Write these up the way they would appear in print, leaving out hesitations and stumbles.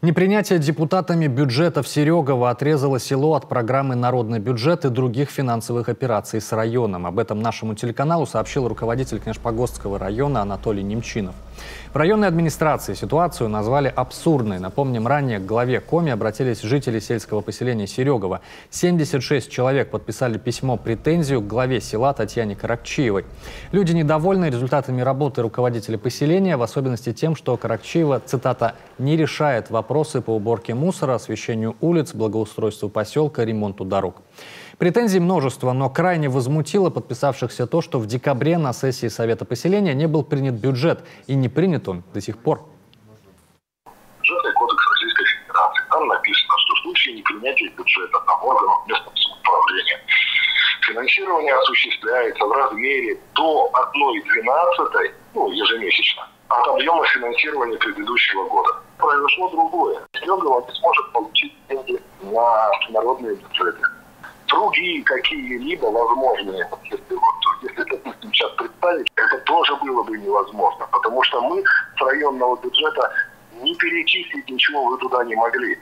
Непринятие депутатами бюджета в Серегово отрезало село от программы «Народный бюджет» и других финансовых операций с районом. Об этом нашему телеканалу сообщил руководитель Княжпогостского района Анатолий Немчинов. В районной администрации ситуацию назвали абсурдной. Напомним, ранее к главе Коми обратились жители сельского поселения Серегово. 76 человек подписали письмо-претензию к главе села Татьяне Каракчиевой. Люди недовольны результатами работы руководителя поселения, в особенности тем, что Каракчиева, цитата, «не решает вопросы по уборке мусора, освещению улиц, благоустройству поселка, ремонту дорог». Претензий множество, но крайне возмутило подписавшихся то, что в декабре на сессии Совета поселения не был принят бюджет, и не принят он до сих пор. Бюджетный кодекс Российской Федерации. Там написано, что в случае непринятия бюджета там органов местного самоуправления финансирование осуществляется в размере до 1/12, ежемесячно, от объема финансирования предыдущего года. Произошло другое. Серегово не сможет получить деньги на народные бюджеты. Другие какие-либо возможные, если, допустим, сейчас представить, это тоже было бы невозможно, потому что мы с районного бюджета не перечислить ничего вы туда не могли.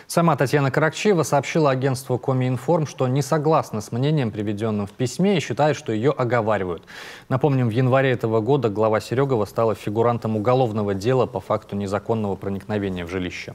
Сама Татьяна Каракчиева сообщила агентству Коми-Информ, что не согласна с мнением, приведенным в письме, и считает, что ее оговаривают. Напомним, в январе этого года глава Серегова стала фигурантом уголовного дела по факту незаконного проникновения в жилище.